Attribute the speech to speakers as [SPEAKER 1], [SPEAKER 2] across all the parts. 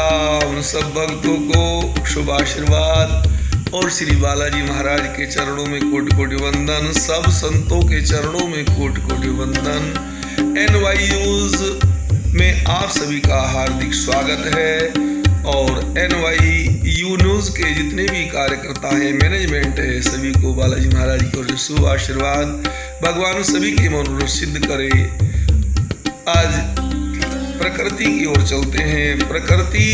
[SPEAKER 1] उन सब भक्तों को शुभ आशीर्वाद और श्री बालाजी महाराज के चरणों में कोटि कोटि वंदन। सब संतों के चरणों में कोटि कोटि वंदन। NYU में आप सभी का हार्दिक स्वागत है और NYU न्यूज़ के जितने भी कार्यकर्ता हैं, मैनेजमेंट है, सभी को बालाजी महाराज की ओर से शुभ आशीर्वाद। भगवान सभी के मनोरथ सिद्ध करे। आज प्रकृति की ओर चलते हैं। प्रकृति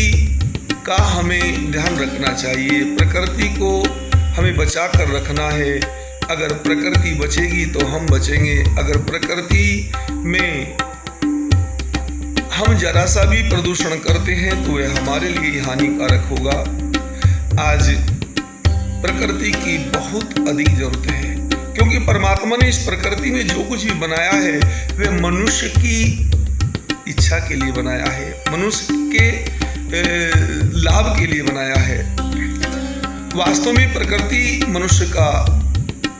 [SPEAKER 1] का हमें ध्यान रखना चाहिए, प्रकृति को हमें बचा कर रखना है। अगर प्रकृति बचेगी तो हम बचेंगे। अगर प्रकृति में हम जरा सा भी प्रदूषण करते हैं तो यह हमारे लिए हानिकारक होगा। आज प्रकृति की बहुत अधिक जरूरत है, क्योंकि परमात्मा ने इस प्रकृति में जो कुछ भी बनाया है वह मनुष्य की इच्छा के लिए बनाया है, मनुष्य के लाभ के लिए बनाया है। वास्तव में प्रकृति मनुष्य का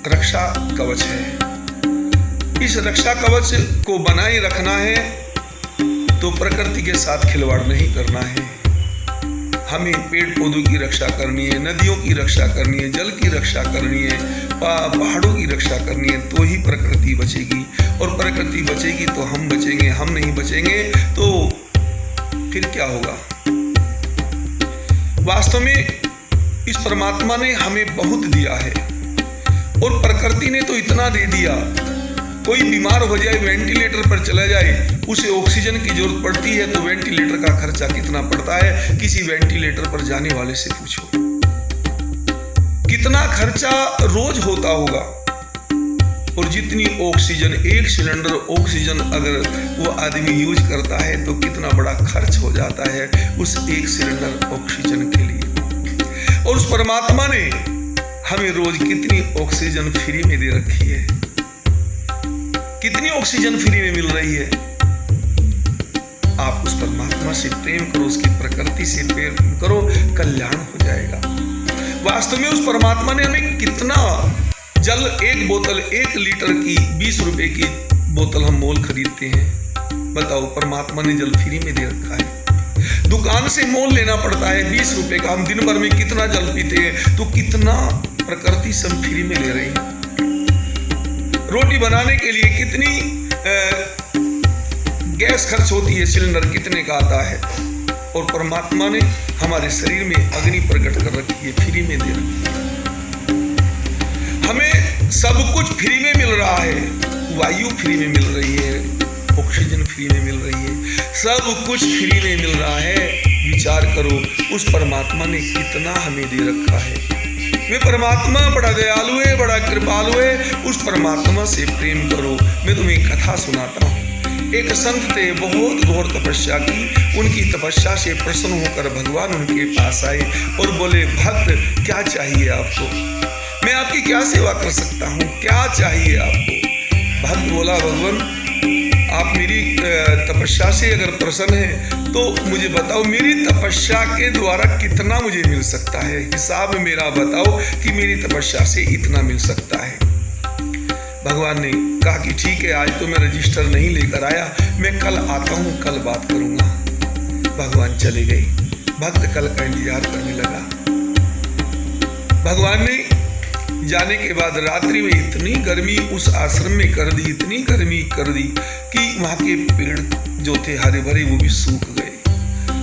[SPEAKER 1] रक्षा कवच है। इस रक्षा कवच को बनाए रखना है तो प्रकृति के साथ खिलवाड़ नहीं करना है। हमें पेड़ पौधों की रक्षा करनी है, नदियों की रक्षा करनी है, जल की रक्षा करनी है, पहाड़ों की रक्षा करनी है, तो ही प्रकृति बचेगी। और प्रकृति बचेगी तो हम बचेंगे। हम नहीं बचेंगे तो फिर क्या होगा। वास्तव में इस परमात्मा ने हमें बहुत दिया है और प्रकृति ने तो इतना दे दिया। कोई बीमार हो जाए, वेंटिलेटर पर चला जाए, उसे ऑक्सीजन की जरूरत पड़ती है तो वेंटिलेटर का खर्चा कितना पड़ता है, किसी वेंटिलेटर पर जाने वाले से पूछो। कितना खर्चा रोज होता होगा। और जितनी ऑक्सीजन, एक सिलेंडर ऑक्सीजन अगर वो आदमी यूज करता है तो कितना बड़ा खर्च हो जाता है उस एक सिलेंडर ऑक्सीजन के लिए। और उस परमात्मा ने हमें रोज कितनी ऑक्सीजन फ्री में दे रखी है। कितनी ऑक्सीजन फ्री में मिल रही है। आप उस परमात्मा से प्रेम करो, उसकी प्रकृति से प्रेम करो, कल्याण हो जाएगा। वास्तव में उस परमात्मा ने हमें कितना जल, एक बोतल 1 लीटर की 20 रुपए की बोतल हम मोल खरीदते हैं। बताओ, परमात्मा ने जल फ्री में दे रखा है। दुकान से मोल लेना पड़ता है 20 रुपए का। हम दिन भर में कितना जल पीते हैं, तो कितना प्रकृति सब फ्री में ले रही है। रोटी बनाने के लिए कितनी गैस खर्च होती है, सिलेंडर कितने का आता है। और परमात्मा ने हमारे शरीर में अग्नि प्रकट कर रखी है, फ्री में दे रखी है। हमें सब कुछ फ्री में मिल रहा है। वायु फ्री में मिल रही है, ऑक्सीजन फ्री में मिल रही है, सब कुछ फ्री में मिल रहा है। विचार करो, उस परमात्मा ने कितना हमें दे रखा है। वे परमात्मा बड़ा दयालु है, बड़ा कृपालु है। उस परमात्मा से प्रेम करो। मैं तुम्हें एक कथा सुनाता हूँ। एक संत थे, बहुत घोर तपस्या की। उनकी तपस्या से प्रसन्न होकर भगवान उनके पास आए और बोले, भक्त क्या चाहिए आपको, मैं आपकी क्या सेवा कर सकता हूँ, क्या चाहिए आपको। भक्त बोला, भगवान आप मेरी तपस्या से अगर प्रसन्न हैं तो मुझे बताओ, मेरी तपस्या के द्वारा कितना मुझे मिल सकता है। हिसाब मेरा बताओ कि मेरी तपस्या से इतना मिल सकता है। भगवान ने कहा कि ठीक है, आज तो मैं रजिस्टर नहीं लेकर आया, मैं कल आता हूँ, कल बात करूँगा। भगवान चले गए। भक्त कल का इंतजार करने लगा। भगवान ने जाने के बाद रात्रि में इतनी गर्मी उस आश्रम में कर दी, इतनी गर्मी कर दी कि वहां के पेड़ जो थे हरे भरे वो भी सूख गए,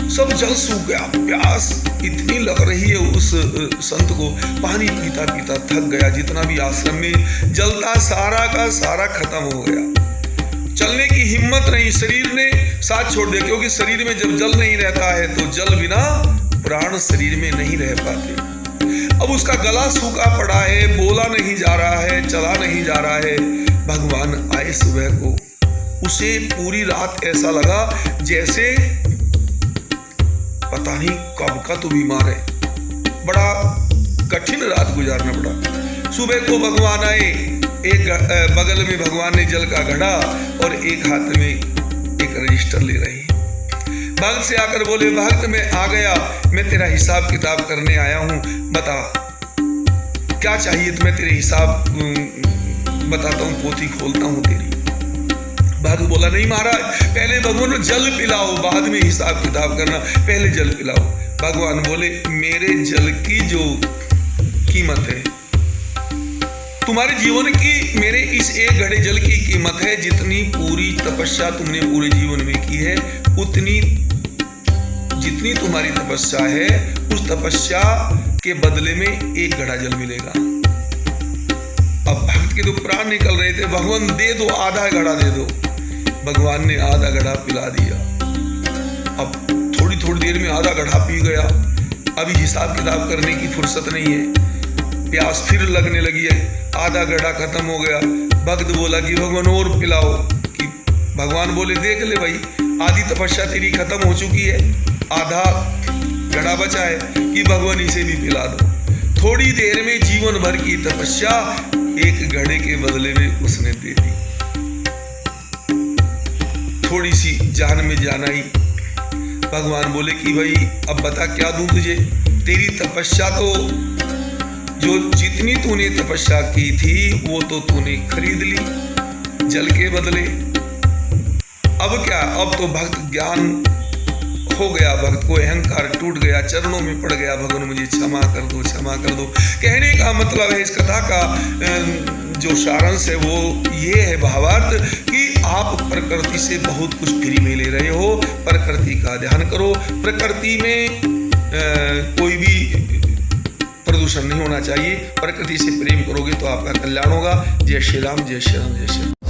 [SPEAKER 1] सब जल सूख गया। प्यास इतनी लग रही है उस संत को, पानी पीता पीता थक गया। जितना भी आश्रम में जल था सारा का सारा खत्म हो गया। चलने की हिम्मत नहीं, शरीर ने साथ छोड़ दिया, क्योंकि शरीर में जब जल नहीं रहता है तो जल बिना प्राण शरीर में नहीं रह पाते। अब उसका गला सूखा पड़ा है, बोला नहीं जा रहा है, चला नहीं जा रहा है। भगवान आए सुबह को। उसे पूरी रात ऐसा लगा जैसे पता नहीं कब का तो बीमार है। बड़ा कठिन रात गुजारना पड़ा। सुबह को भगवान आए, एक बगल में भगवान ने जल का घड़ा और एक हाथ में एक रजिस्टर ले रही। भक्त से आकर बोले, भक्त मैं आ गया, मैं तेरा हिसाब किताब करने आया हूँ, बता क्या चाहिए। तो मैं तेरे हिसाब बताता हूँ, पोथी खोलता हूँ तेरी। भक्त बोला नहीं महाराज, पहले भगवान जल पिलाओ, बाद में हिसाब किताब करना, पहले जल पिलाओ। भगवान बोले मेरे जल की जो कीमत है, तुम्हारे जीवन की मेरे इस एक घड़े जल की कीमत है, जितनी पूरी तपस्या तुमने पूरे जीवन में की है, उतनी जितनी तुम्हारी तपस्या है, उस तपस्या के बदले में एक घड़ा जल मिलेगा। अब भक्त के तो प्राण निकल रहे थे, भगवान दे दो, आधा घड़ा दे दो। भगवान ने आधा घड़ा पिला दिया। अब थोड़ी थोड़ी देर में आधा घड़ा पी गया। अभी हिसाब किताब करने की फुर्सत नहीं है, प्यास फिर लगने लगी है, आधा घड़ा खत्म हो गया। भक्त बोला कि भगवान और पिलाओ। कि भगवान बोले देख ले भाई, आधी तपस्या तेरी खत्म हो चुकी है, आधा घड़ा बचा है, कि भगवान इसे भी पिला दो। थोड़ी देर में जीवन भर की तपस्या एक घड़े के बदले में उसने दे दी। थोड़ी सी जान में जान आई। भगवान बोले कि भाई अब बता क्या दूं तुझे, तेरी तपस्या तो जो जितनी तूने तपस्या की थी वो तो तूने खरीद ली जल के बदले। अब क्या, अब तो भक्त ज्ञान हो गया, भक्त को अहंकार टूट गया, चरणों में पड़ गया, भगवान मुझे क्षमा कर दो, क्षमा कर दो। कहने का मतलब है, इस कथा का जो सारांश है वो ये है, भावार्थ कि आप प्रकृति से बहुत कुछ फ्री में ले रहे हो। प्रकृति का ध्यान करो, प्रकृति में कोई भी प्रदूषण नहीं होना चाहिए। प्रकृति से प्रेम करोगे तो आपका कल्याण होगा। जय श्री राम, जय श्री राम, जय श्री राम।